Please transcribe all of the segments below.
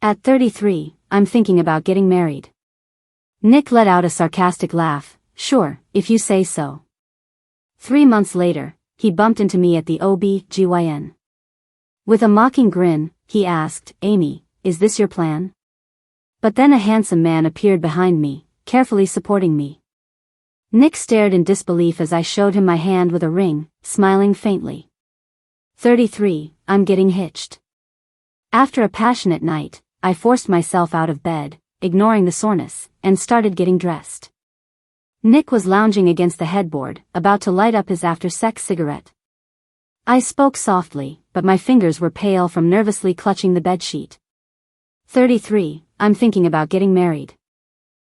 At 33, I'm thinking about getting married. Nick let out a sarcastic laugh. Sure, if you say so. 3 months later, he bumped into me at the OB/GYN. With a mocking grin, he asked, Amy, is this your plan? But then a handsome man appeared behind me, carefully supporting me. Nick stared in disbelief as I showed him my hand with a ring, smiling faintly. 33, I'm getting hitched. After a passionate night, I forced myself out of bed, ignoring the soreness, and started getting dressed. Nick was lounging against the headboard, about to light up his after-sex cigarette. I spoke softly, but my fingers were pale from nervously clutching the bedsheet. 33, I'm thinking about getting married.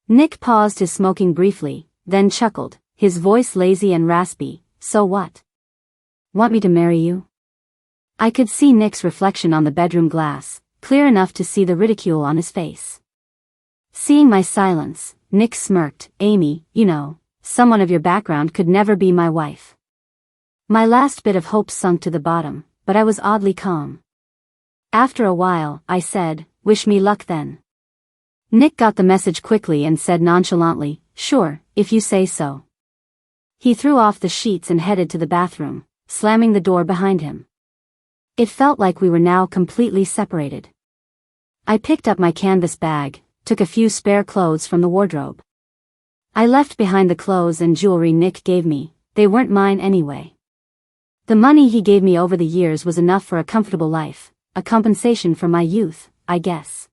Nick paused his smoking briefly, then chuckled, his voice lazy and raspy. So what? Want me to marry you? I could see Nick's reflection on the bedroom glass, clear enough to see the ridicule on his face. Seeing my silence, Nick smirked. Amy, you know, someone of your background could never be my wife. My last bit of hope sunk to the bottom, but I was oddly calm. After a while, I said, wish me luck then. Nick got the message quickly and said nonchalantly, sure, if you say so. He threw off the sheets and headed to the bathroom, slamming the door behind him. It felt like we were now completely separated. I picked up my canvas bag, took a few spare clothes from the wardrobe. I left behind the clothes and jewelry Nick gave me. They weren't mine anyway. The money he gave me over the years was enough for a comfortable life, a compensation for my youth, I guess.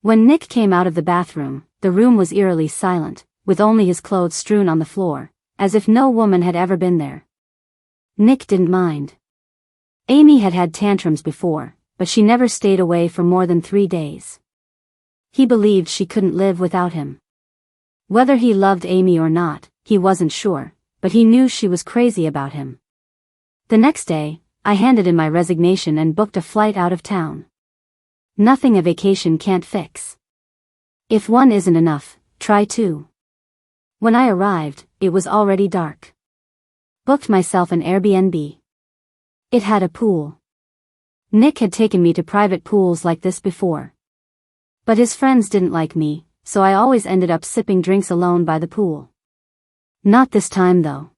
When Nick came out of the bathroom, the room was eerily silent, with only his clothes strewn on the floor, as if no woman had ever been there. Nick didn't mind. Amy had had tantrums before, but she never stayed away for more than 3 days. He believed she couldn't live without him. Whether he loved Amy or not, he wasn't sure, but he knew she was crazy about him. The next day, I handed in my resignation and booked a flight out of town. Nothing a vacation can't fix. If one isn't enough, try two. When I arrived, it was already dark. Booked myself an Airbnb. It had a pool. Nick had taken me to private pools like this before. But his friends didn't like me, so I always ended up sipping drinks alone by the pool. Not this time though.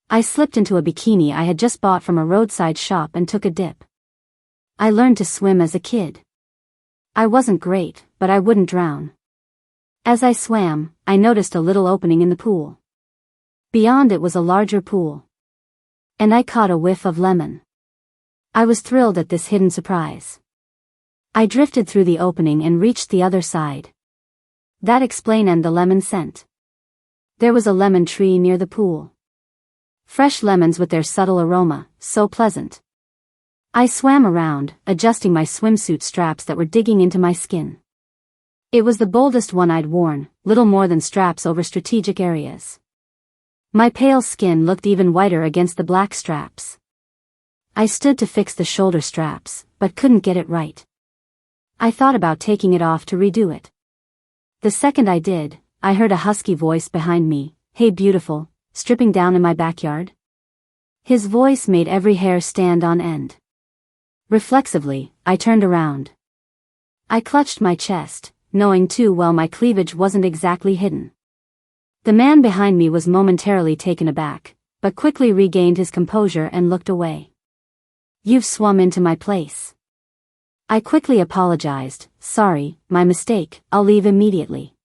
I slipped into a bikini I had just bought from a roadside shop and took a dip. I learned to swim as a kid. I wasn't great, but I wouldn't drown. As I swam, I noticed a little opening in the pool. Beyond it was a larger pool. And I caught a whiff of lemon. I was thrilled at this hidden surprise. I drifted through the opening and reached the other side. That explained the lemon scent. There was a lemon tree near the pool. Fresh lemons with their subtle aroma, so pleasant. I swam around, adjusting my swimsuit straps that were digging into my skin. It was the boldest one I'd worn, little more than straps over strategic areas. My pale skin looked even whiter against the black straps. I stood to fix the shoulder straps, but couldn't get it right. I thought about taking it off to redo it. The second I did, I heard a husky voice behind me, "Hey beautiful, stripping down in my backyard?" His voice made every hair stand on end. Reflexively, I turned around. I clutched my chest, knowing too well my cleavage wasn't exactly hidden. The man behind me was momentarily taken aback, but quickly regained his composure and looked away. "You've swum into my place." I quickly apologized. "Sorry, my mistake, I'll leave immediately."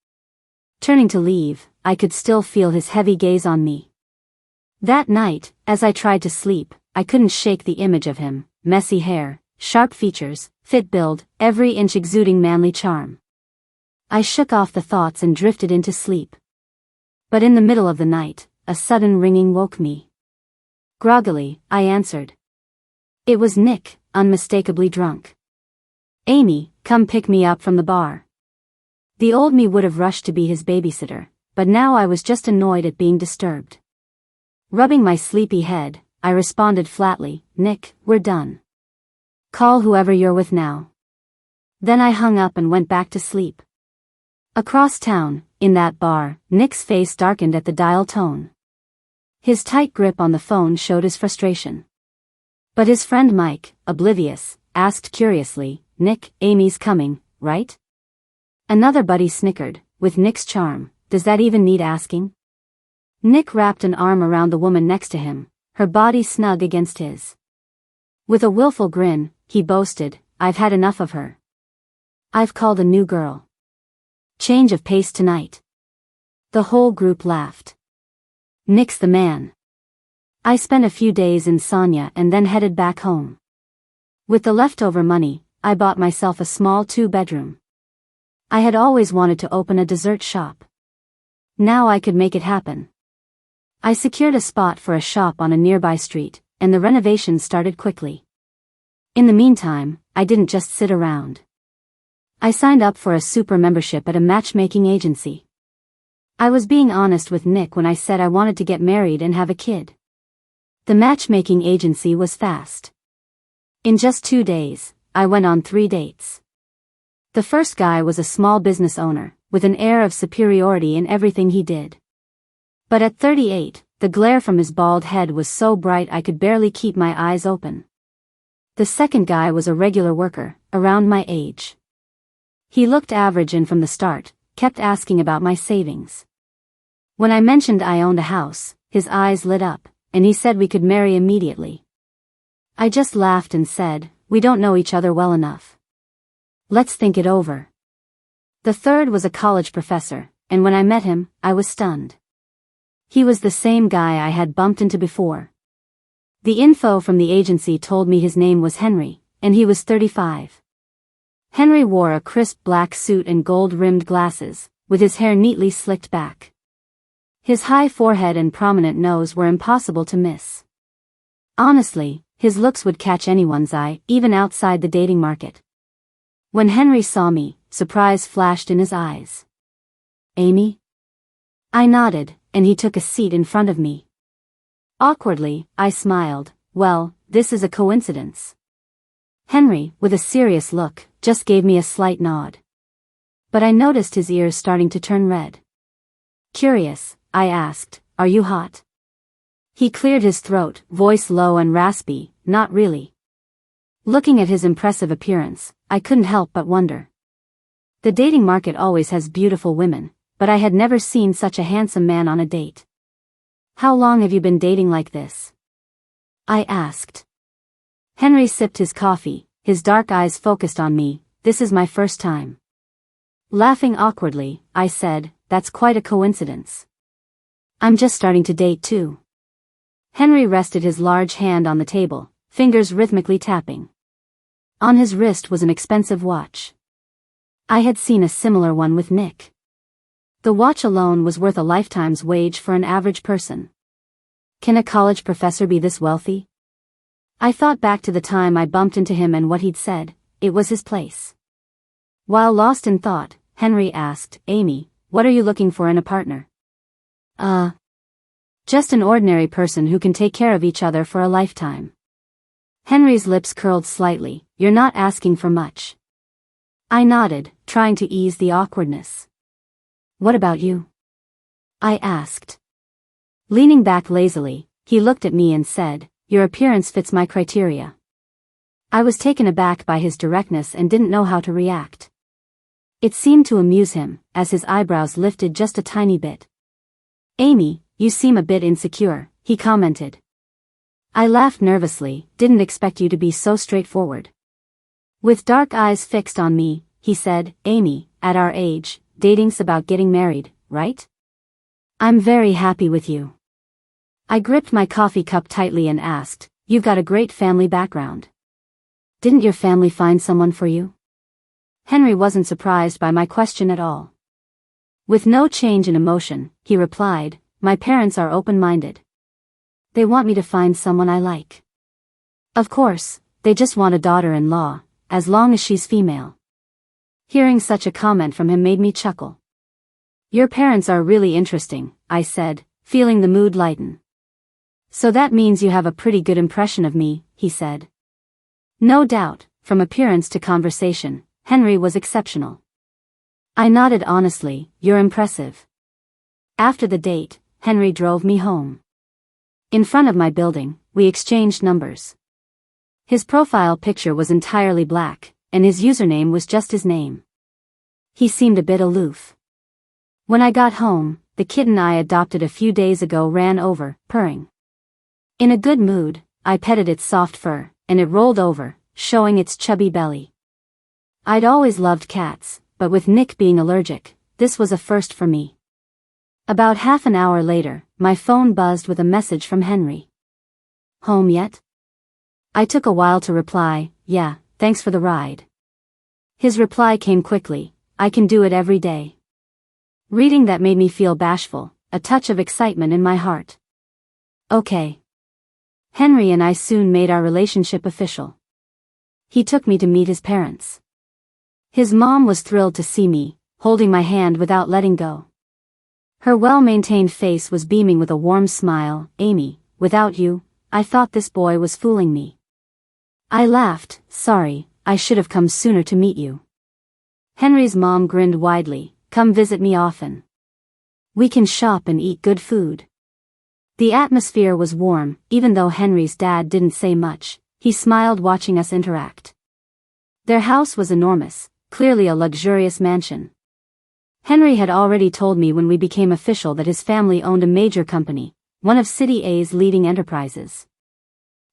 Turning to leave, I could still feel his heavy gaze on me. That night, as I tried to sleep, I couldn't shake the image of him, messy hair, sharp features, fit build, every inch exuding manly charm. I shook off the thoughts and drifted into sleep. But in the middle of the night, a sudden ringing woke me. Groggily, I answered. It was Nick, unmistakably drunk. "Amy, come pick me up from the bar." The old me would have rushed to be his babysitter, but now I was just annoyed at being disturbed. Rubbing my sleepy head, I responded flatly, "Nick, we're done. Call whoever you're with now." Then I hung up and went back to sleep. Across town, in that bar, Nick's face darkened at the dial tone. His tight grip on the phone showed his frustration. But his friend Mike, oblivious, asked curiously, Nick, Amy's coming, right? Another buddy snickered, with Nick's charm, does that even need asking? Nick wrapped an arm around the woman next to him, her body snug against his. With a willful grin, he boasted, I've had enough of her. I've called a new girl. Change of pace tonight. The whole group laughed. Nick's the man. I spent a few days in Sonia and then headed back home. With the leftover money, I bought myself a small 2-bedroom. I had always wanted to open a dessert shop. Now I could make it happen. I secured a spot for a shop on a nearby street, and the renovations started quickly. In the meantime, I didn't just sit around. I signed up for a super membership at a matchmaking agency. I was being honest with Nick when I said I wanted to get married and have a kid. The matchmaking agency was fast. In just 2 days, I went on 3 dates. The first guy was a small business owner, with an air of superiority in everything he did. But at 38, the glare from his bald head was so bright I could barely keep my eyes open. The second guy was a regular worker, around my age. He looked average and from the start, kept asking about my savings. When I mentioned I owned a house, his eyes lit up, and he said we could marry immediately. I just laughed and said, we don't know each other well enough. Let's think it over. The third was a college professor, and when I met him, I was stunned. He was the same guy I had bumped into before. The info from the agency told me his name was Henry, and he was 35. Henry wore a crisp black suit and gold-rimmed glasses, with his hair neatly slicked back. His high forehead and prominent nose were impossible to miss. Honestly, his looks would catch anyone's eye, even outside the dating market. When Henry saw me, surprise flashed in his eyes. Amy? I nodded, and he took a seat in front of me. Awkwardly, I smiled, well, this is a coincidence. Henry, with a serious look, just gave me a slight nod. But I noticed his ears starting to turn red. Curious, I asked, are you hot? He cleared his throat, voice low and raspy, not really. Looking at his impressive appearance, I couldn't help but wonder. The dating market always has beautiful women, but I had never seen such a handsome man on a date. How long have you been dating like this? I asked. Henry sipped his coffee, his dark eyes focused on me, this is my first time. Laughing awkwardly, I said, that's quite a coincidence. I'm just starting to date too. Henry rested his large hand on the table, fingers rhythmically tapping. On his wrist was an expensive watch. I had seen a similar one with Nick. The watch alone was worth a lifetime's wage for an average person. Can a college professor be this wealthy? I thought back to the time I bumped into him and what he'd said, it was his place. While lost in thought, Henry asked, Amy, what are you looking for in a partner? Just an ordinary person who can take care of each other for a lifetime. Henry's lips curled slightly, you're not asking for much. I nodded, trying to ease the awkwardness. What about you? I asked. Leaning back lazily, he looked at me and said, your appearance fits my criteria. I was taken aback by his directness and didn't know how to react. It seemed to amuse him, as his eyebrows lifted just a tiny bit. Amy, you seem a bit insecure, he commented. I laughed nervously, didn't expect you to be so straightforward. With dark eyes fixed on me, he said, Amy, at our age, dating's about getting married, right? I'm very happy with you. I gripped my coffee cup tightly and asked, you've got a great family background. Didn't your family find someone for you? Henry wasn't surprised by my question at all. With no change in emotion, he replied, my parents are open-minded. They want me to find someone I like. Of course, they just want a daughter-in-law, as long as she's female. Hearing such a comment from him made me chuckle. Your parents are really interesting, I said, feeling the mood lighten. So that means you have a pretty good impression of me, he said. No doubt, from appearance to conversation, Henry was exceptional. I nodded honestly, you're impressive. After the date, Henry drove me home. In front of my building, we exchanged numbers. His profile picture was entirely black, and his username was just his name. He seemed a bit aloof. When I got home, the kitten I adopted a few days ago ran over, purring. In a good mood, I petted its soft fur, and it rolled over, showing its chubby belly. I'd always loved cats, but with Nick being allergic, this was a first for me. About half an hour later, my phone buzzed with a message from Henry. "Home yet?" I took a while to reply, "Yeah, thanks for the ride." His reply came quickly, "I can do it every day." Reading that made me feel bashful, a touch of excitement in my heart. Okay. Henry and I soon made our relationship official. He took me to meet his parents. His mom was thrilled to see me, holding my hand without letting go. Her well-maintained face was beaming with a warm smile. "Amy, without you, I thought this boy was fooling me." I laughed, "Sorry, I should have come sooner to meet you." Henry's mom grinned widely, "Come visit me often. We can shop and eat good food." The atmosphere was warm, even though Henry's dad didn't say much. He smiled watching us interact. Their house was enormous, clearly a luxurious mansion. Henry had already told me when we became official that his family owned a major company, one of City A's leading enterprises.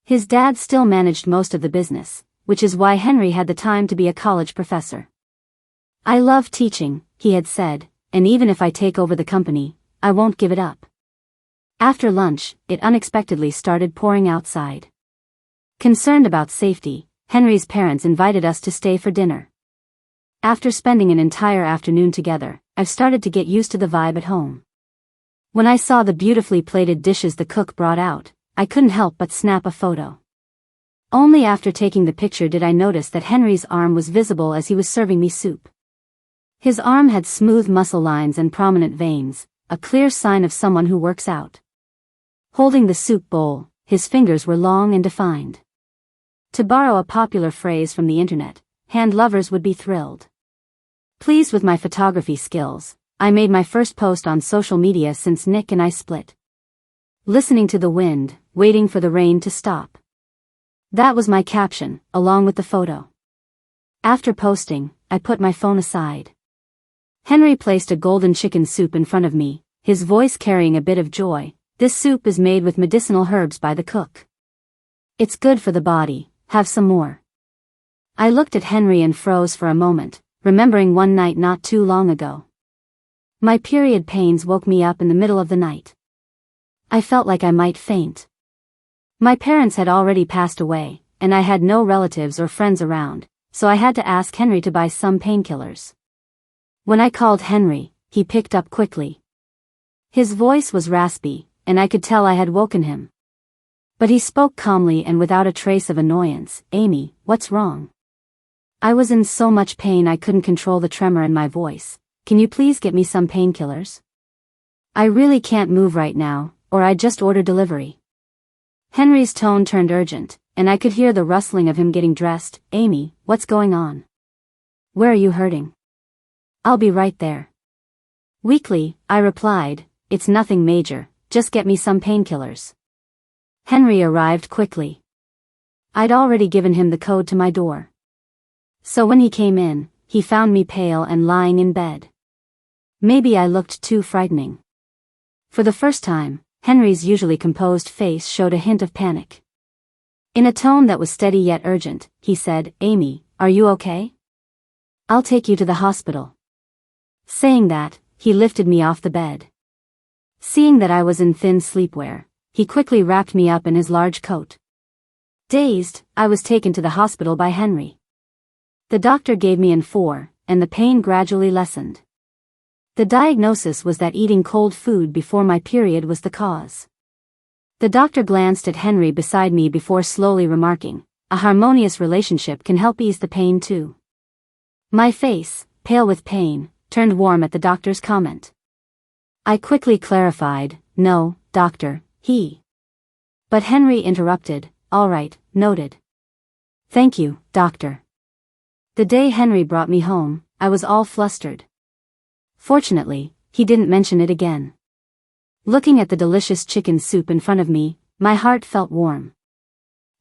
His dad still managed most of the business, which is why Henry had the time to be a college professor. "I love teaching," he had said, "and even if I take over the company, I won't give it up." After lunch, it unexpectedly started pouring outside. Concerned about safety, Henry's parents invited us to stay for dinner. After spending an entire afternoon together, I've started to get used to the vibe at home. When I saw the beautifully plated dishes the cook brought out, I couldn't help but snap a photo. Only after taking the picture did I notice that Henry's arm was visible as he was serving me soup. His arm had smooth muscle lines and prominent veins, a clear sign of someone who works out. Holding the soup bowl, his fingers were long and defined. To borrow a popular phrase from the internet, hand lovers would be thrilled. Pleased with my photography skills, I made my first post on social media since Nick and I split. "Listening to the wind, waiting for the rain to stop." That was my caption, along with the photo. After posting, I put my phone aside. Henry placed a golden chicken soup in front of me, his voice carrying a bit of joy. "This soup is made with medicinal herbs by the cook. It's good for the body, have some more." I looked at Henry and froze for a moment, remembering one night not too long ago. My period pains woke me up in the middle of the night. I felt like I might faint. My parents had already passed away, and I had no relatives or friends around, so I had to ask Henry to buy some painkillers. When I called Henry, he picked up quickly. His voice was raspy, and I could tell I had woken him. But he spoke calmly and without a trace of annoyance. "Amy, what's wrong?" I was in so much pain I couldn't control the tremor in my voice. "Can you please get me some painkillers? I really can't move right now, or I'd just order delivery." Henry's tone turned urgent, and I could hear the rustling of him getting dressed. "Amy, what's going on? Where are you hurting?" "I'll be right there." Weakly, I replied, "It's nothing major, just get me some painkillers." Henry arrived quickly. I'd already given him the code to my door. So when he came in, he found me pale and lying in bed. Maybe I looked too frightening. For the first time, Henry's usually composed face showed a hint of panic. In a tone that was steady yet urgent, he said, "Amy, are you okay? I'll take you to the hospital." Saying that, he lifted me off the bed. Seeing that I was in thin sleepwear, he quickly wrapped me up in his large coat. Dazed, I was taken to the hospital by Henry. The doctor gave me N4, and the pain gradually lessened. The diagnosis was that eating cold food before my period was the cause. The doctor glanced at Henry beside me before slowly remarking, "A harmonious relationship can help ease the pain too." My face, pale with pain, turned warm at the doctor's comment. I quickly clarified, "No, doctor, he." But Henry interrupted, "All right, noted. Thank you, doctor." The day Henry brought me home, I was all flustered. Fortunately, he didn't mention it again. Looking at the delicious chicken soup in front of me, my heart felt warm.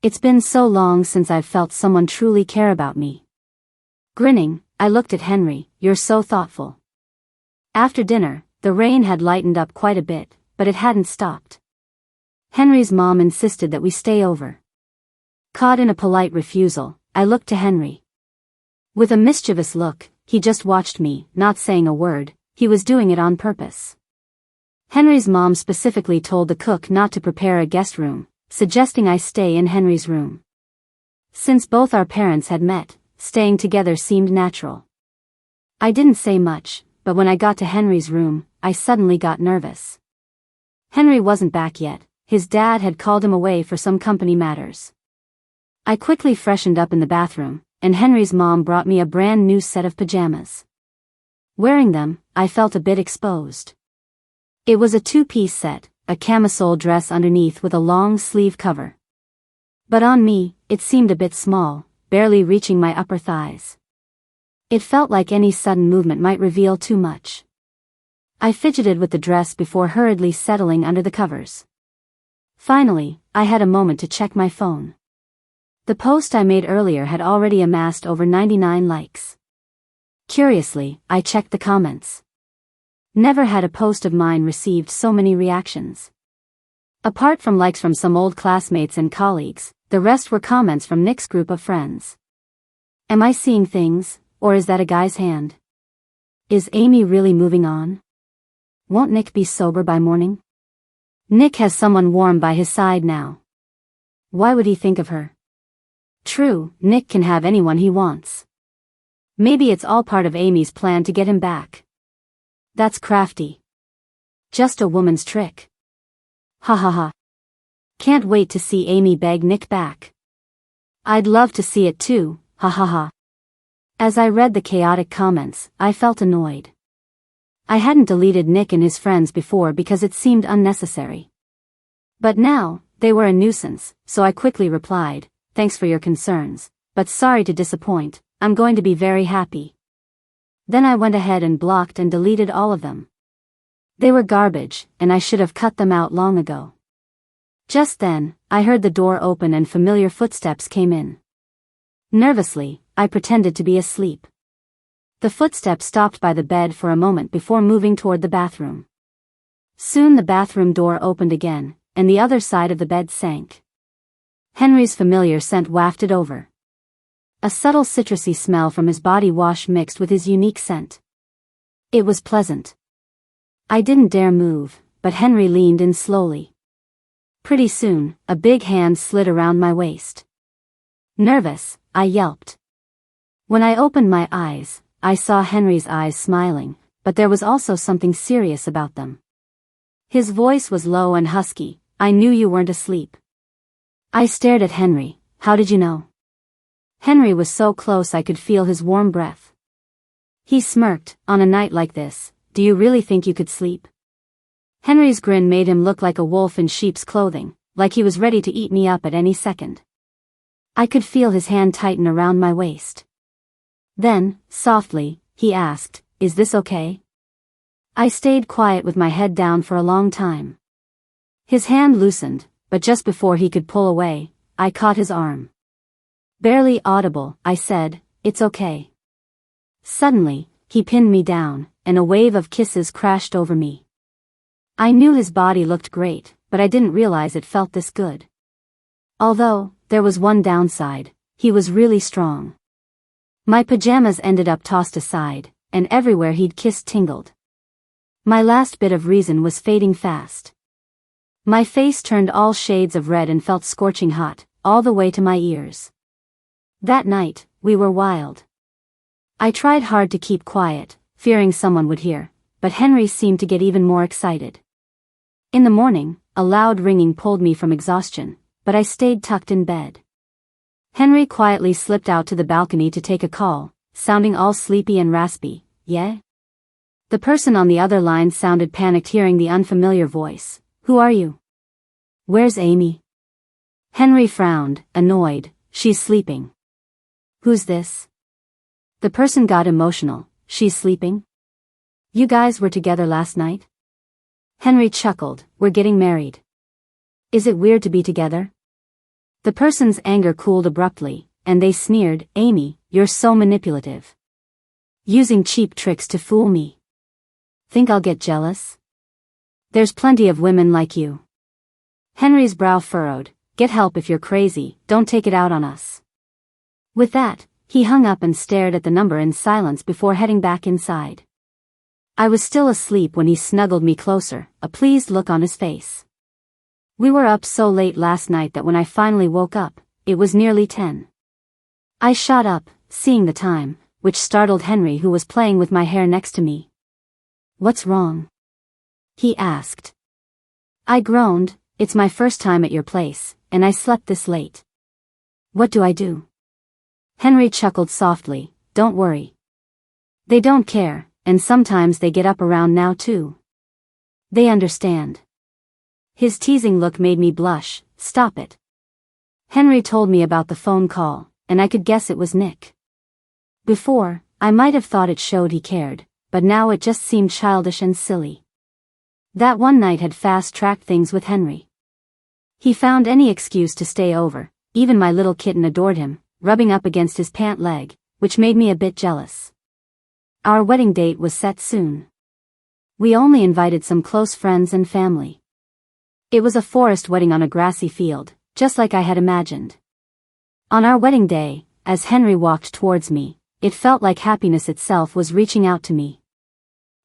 It's been so long since I've felt someone truly care about me. Grinning, I looked at Henry. You're so thoughtful. After dinner, the rain had lightened up quite a bit, but it hadn't stopped. Henry's mom insisted that we stay over. Caught in a polite refusal, I looked to Henry. With a mischievous look, he just watched me, not saying a word. He was doing it on purpose. Henry's mom specifically told the cook not to prepare a guest room, suggesting I stay in Henry's room. Since both our parents had met, staying together seemed natural. I didn't say much, but when I got to Henry's room, I suddenly got nervous. Henry wasn't back yet. His dad had called him away for some company matters. I quickly freshened up in the bathroom, and Henry's mom brought me a brand new set of pajamas. Wearing them, I felt a bit exposed. It was a two-piece set, a camisole dress underneath with a long sleeve cover. But on me, it seemed a bit small, barely reaching my upper thighs. It felt like any sudden movement might reveal too much. I fidgeted with the dress before hurriedly settling under the covers. Finally, I had a moment to check my phone. The post I made earlier had already amassed over 99 likes. Curiously, I checked the comments. Never had a post of mine received so many reactions. Apart from likes from some old classmates and colleagues, the rest were comments from Nick's group of friends. Am I seeing things, or is that a guy's hand? Is Amy really moving on? Won't Nick be sober by morning? Nick has someone warm by his side now. Why would he think of her? True, Nick can have anyone he wants. Maybe it's all part of Amy's plan to get him back. That's crafty. Just a woman's trick. Ha ha ha. Can't wait to see Amy beg Nick back. I'd love to see it too, ha ha ha. As I read the chaotic comments, I felt annoyed. I hadn't deleted Nick and his friends before because it seemed unnecessary. But now, they were a nuisance, so I quickly replied, thanks for your concerns, but sorry to disappoint, I'm going to be very happy. Then I went ahead and blocked and deleted all of them. They were garbage, and I should have cut them out long ago. Just then, I heard the door open and familiar footsteps came in. Nervously, I pretended to be asleep. The footsteps stopped by the bed for a moment before moving toward the bathroom. Soon the bathroom door opened again, and the other side of the bed sank. Henry's familiar scent wafted over. A subtle citrusy smell from his body wash mixed with his unique scent. It was pleasant. I didn't dare move, but Henry leaned in slowly. Pretty soon, a big hand slid around my waist. Nervous, I yelped. When I opened my eyes, I saw Henry's eyes smiling, but there was also something serious about them. His voice was low and husky. I knew you weren't asleep. I stared at Henry. How did you know? Henry was so close I could feel his warm breath. He smirked. On a night like this, do you really think you could sleep? Henry's grin made him look like a wolf in sheep's clothing, like he was ready to eat me up at any second. I could feel his hand tighten around my waist. Then, softly, he asked, is this okay? I stayed quiet with my head down for a long time. His hand loosened, but just before he could pull away, I caught his arm. Barely audible, I said, it's okay. Suddenly, he pinned me down, and a wave of kisses crashed over me. I knew his body looked great, but I didn't realize it felt this good. Although, there was one downside, he was really strong. My pajamas ended up tossed aside, and everywhere he'd kissed tingled. My last bit of reason was fading fast. My face turned all shades of red and felt scorching hot, all the way to my ears. That night, we were wild. I tried hard to keep quiet, fearing someone would hear, but Henry seemed to get even more excited. In the morning, a loud ringing pulled me from exhaustion, but I stayed tucked in bed. Henry quietly slipped out to the balcony to take a call, sounding all sleepy and raspy. Yeah? The person on the other line sounded panicked hearing the unfamiliar voice. Who are you? Where's Amy? Henry frowned, annoyed. She's sleeping. Who's this? The person got emotional. She's sleeping? You guys were together last night? Henry chuckled. We're getting married. Is it weird to be together? The person's anger cooled abruptly, and they sneered, Amy, you're so manipulative. Using cheap tricks to fool me. Think I'll get jealous? There's plenty of women like you. Henry's brow furrowed. Get help if you're crazy, don't take it out on us. With that, he hung up and stared at the number in silence before heading back inside. I was still asleep when he snuggled me closer, a pleased look on his face. We were up so late last night that when I finally woke up, it was nearly 10. I shot up, seeing the time, which startled Henry, who was playing with my hair next to me. What's wrong? He asked. I groaned. It's my first time at your place, and I slept this late. What do I do? Henry chuckled softly. Don't worry. They don't care, and sometimes they get up around now too. They understand. His teasing look made me blush. Stop it. Henry told me about the phone call, and I could guess it was Nick. Before, I might have thought it showed he cared, but now it just seemed childish and silly. That one night had fast-tracked things with Henry. He found any excuse to stay over, even my little kitten adored him, rubbing up against his pant leg, which made me a bit jealous. Our wedding date was set soon. We only invited some close friends and family. It was a forest wedding on a grassy field, just like I had imagined. On our wedding day, as Henry walked towards me, it felt like happiness itself was reaching out to me.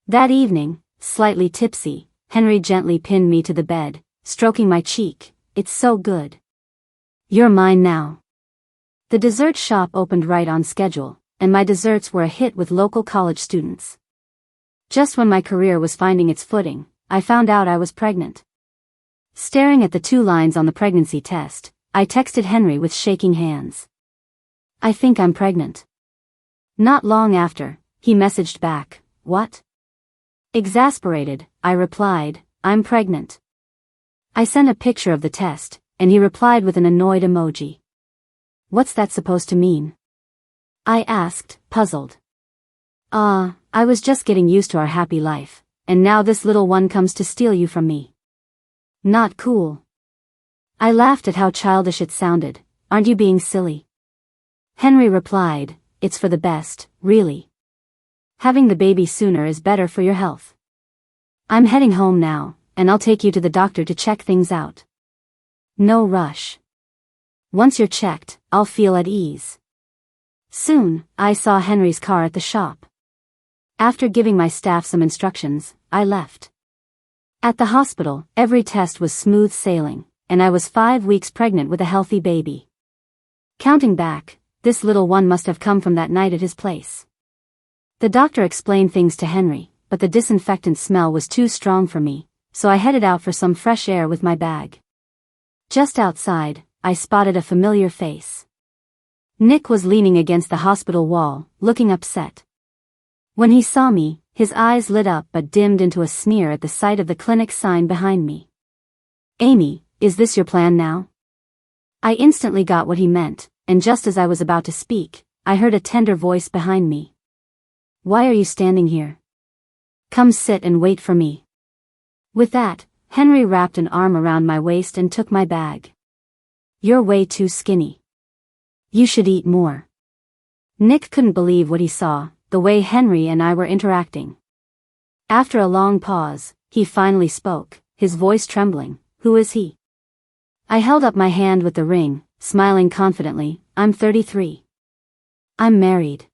That evening, slightly tipsy, Henry gently pinned me to the bed, stroking my cheek. It's so good. You're mine now. The dessert shop opened right on schedule, and my desserts were a hit with local college students. Just when my career was finding its footing, I found out I was pregnant. Staring at the 2 lines on the pregnancy test, I texted Henry with shaking hands. I think I'm pregnant. Not long after, he messaged back, what? Exasperated, I replied, I'm pregnant. I sent a picture of the test, and he replied with an annoyed emoji. What's that supposed to mean? I asked, puzzled. I was just getting used to our happy life, and now this little one comes to steal you from me. Not cool. I laughed at how childish it sounded. Aren't you being silly? Henry replied, it's for the best, really. Having the baby sooner is better for your health. I'm heading home now, and I'll take you to the doctor to check things out. No rush. Once you're checked, I'll feel at ease. Soon, I saw Henry's car at the shop. After giving my staff some instructions, I left. At the hospital, every test was smooth sailing, and I was 5 weeks pregnant with a healthy baby. Counting back, this little one must have come from that night at his place. The doctor explained things to Henry, but the disinfectant smell was too strong for me, so I headed out for some fresh air with my bag. Just outside, I spotted a familiar face. Nick was leaning against the hospital wall, looking upset. When he saw me, his eyes lit up but dimmed into a sneer at the sight of the clinic sign behind me. Amy, is this your plan now? I instantly got what he meant, and just as I was about to speak, I heard a tender voice behind me. Why are you standing here? Come sit and wait for me. With that, Henry wrapped an arm around my waist and took my bag. You're way too skinny. You should eat more. Nick couldn't believe what he saw, the way Henry and I were interacting. After a long pause, he finally spoke, his voice trembling. Who is he? I held up my hand with the ring, smiling confidently. I'm 33. I'm married.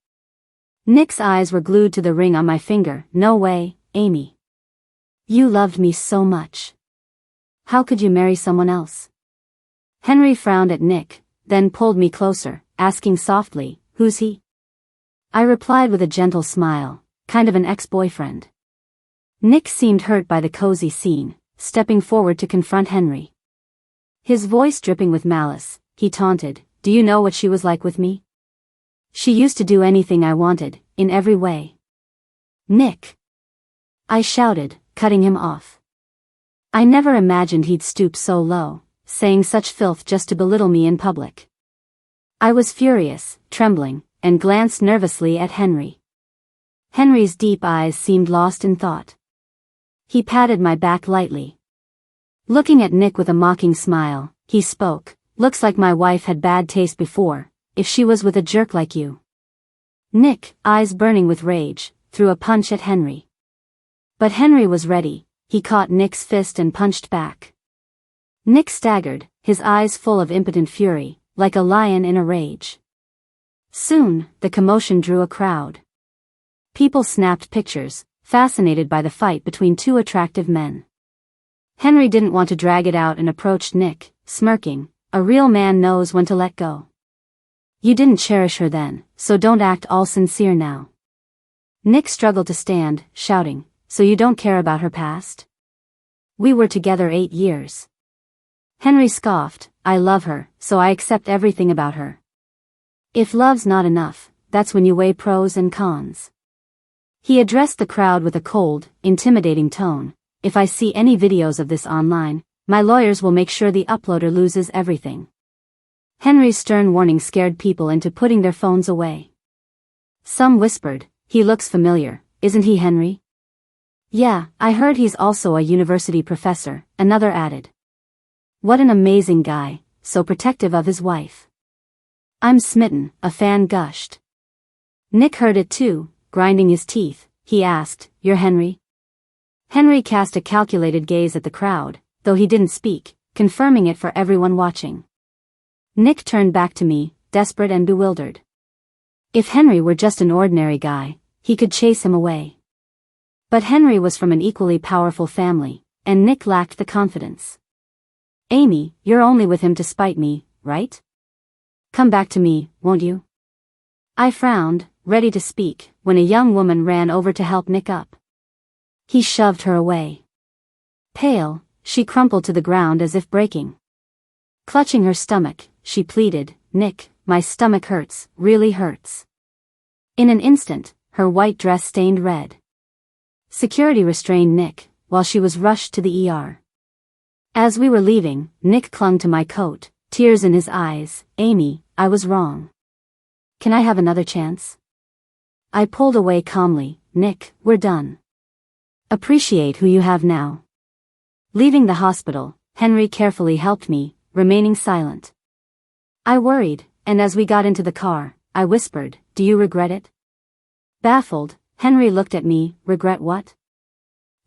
Nick's eyes were glued to the ring on my finger. No way, Amy. You loved me so much. How could you marry someone else? Henry frowned at Nick, then pulled me closer, asking softly, who's he? I replied with a gentle smile, kind of an ex-boyfriend. Nick seemed hurt by the cozy scene, stepping forward to confront Henry. His voice dripping with malice, he taunted, do you know what she was like with me? She used to do anything I wanted, in every way. Nick! I shouted, cutting him off. I never imagined he'd stoop so low, saying such filth just to belittle me in public. I was furious, trembling, and glanced nervously at Henry. Henry's deep eyes seemed lost in thought. He patted my back lightly. Looking at Nick with a mocking smile, he spoke, looks like my wife had bad taste before, if she was with a jerk like you. Nick, eyes burning with rage, threw a punch at Henry. But Henry was ready. He caught Nick's fist and punched back. Nick staggered, his eyes full of impotent fury, like a lion in a rage. Soon, the commotion drew a crowd. People snapped pictures, fascinated by the fight between two attractive men. Henry didn't want to drag it out and approached Nick, smirking. A real man knows when to let go. You didn't cherish her then, so don't act all sincere now. Nick struggled to stand, shouting, so you don't care about her past? We were together 8 years. Henry scoffed, I love her, so I accept everything about her. If love's not enough, that's when you weigh pros and cons. He addressed the crowd with a cold, intimidating tone. If I see any videos of this online, my lawyers will make sure the uploader loses everything. Henry's stern warning scared people into putting their phones away. Some whispered, he looks familiar, isn't he Henry? Yeah, I heard he's also a university professor, another added. What an amazing guy, so protective of his wife. I'm smitten, a fan gushed. Nick heard it too, grinding his teeth. He asked, you're Henry? Henry cast a calculated gaze at the crowd, though he didn't speak, confirming it for everyone watching. Nick turned back to me, desperate and bewildered. If Henry were just an ordinary guy, he could chase him away. But Henry was from an equally powerful family, and Nick lacked the confidence. Amy, you're only with him to spite me, right? Come back to me, won't you? I frowned, ready to speak, when a young woman ran over to help Nick up. He shoved her away. Pale, she crumpled to the ground as if breaking. Clutching her stomach, she pleaded, Nick, my stomach hurts, really hurts. In an instant, her white dress stained red. Security restrained Nick, while she was rushed to the ER. As we were leaving, Nick clung to my coat, tears in his eyes. Amy, I was wrong. Can I have another chance? I pulled away calmly. Nick, we're done. Appreciate who you have now. Leaving the hospital, Henry carefully helped me, remaining silent. I worried, and as we got into the car, I whispered, do you regret it? Baffled, Henry looked at me, regret what?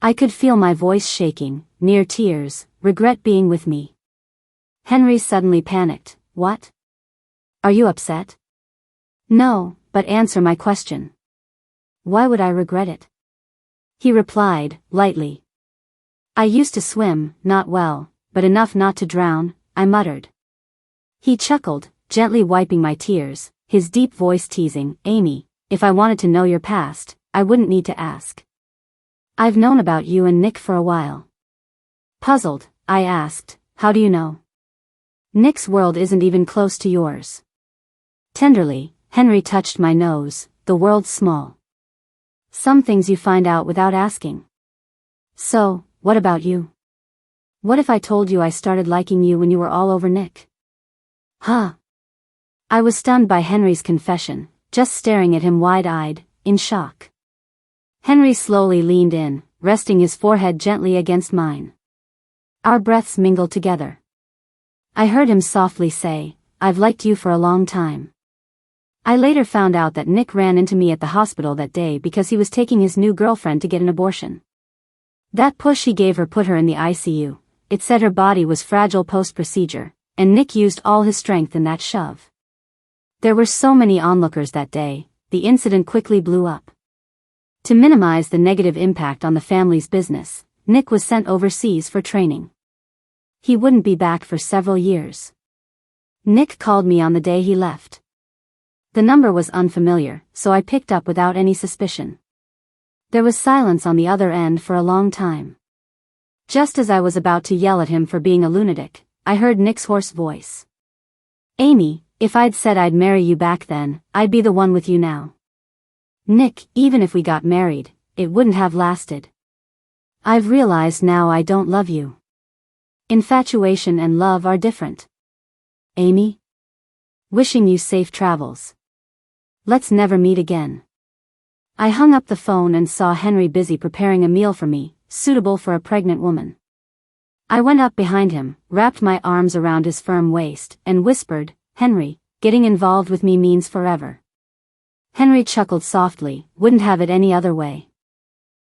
I could feel my voice shaking, near tears, regret being with me. Henry suddenly panicked, what? Are you upset? No, but answer my question. Why would I regret it? He replied, lightly. I used to swim, not well, but enough not to drown, I muttered. He chuckled, gently wiping my tears, his deep voice teasing, Amy, if I wanted to know your past, I wouldn't need to ask. I've known about you and Nick for a while. Puzzled, I asked, how do you know? Nick's world isn't even close to yours. Tenderly, Henry touched my nose, the world's small. Some things you find out without asking. So, what about you? What if I told you I started liking you when you were all over Nick? Huh? I was stunned by Henry's confession, just staring at him wide-eyed, in shock. Henry slowly leaned in, resting his forehead gently against mine. Our breaths mingled together. I heard him softly say, I've liked you for a long time. I later found out that Nick ran into me at the hospital that day because he was taking his new girlfriend to get an abortion. That push he gave her put her in the ICU. It said her body was fragile post-procedure, and Nick used all his strength in that shove. There were so many onlookers that day, the incident quickly blew up. To minimize the negative impact on the family's business, Nick was sent overseas for training. He wouldn't be back for several years. Nick called me on the day he left. The number was unfamiliar, so I picked up without any suspicion. There was silence on the other end for a long time. Just as I was about to yell at him for being a lunatic, I heard Nick's hoarse voice. Amy, if I'd said I'd marry you back then, I'd be the one with you now. Nick, even if we got married, it wouldn't have lasted. I've realized now I don't love you. Infatuation and love are different. Amy? Wishing you safe travels. Let's never meet again. I hung up the phone and saw Henry busy preparing a meal for me, suitable for a pregnant woman. I went up behind him, wrapped my arms around his firm waist, and whispered, Henry, getting involved with me means forever. Henry chuckled softly, wouldn't have it any other way.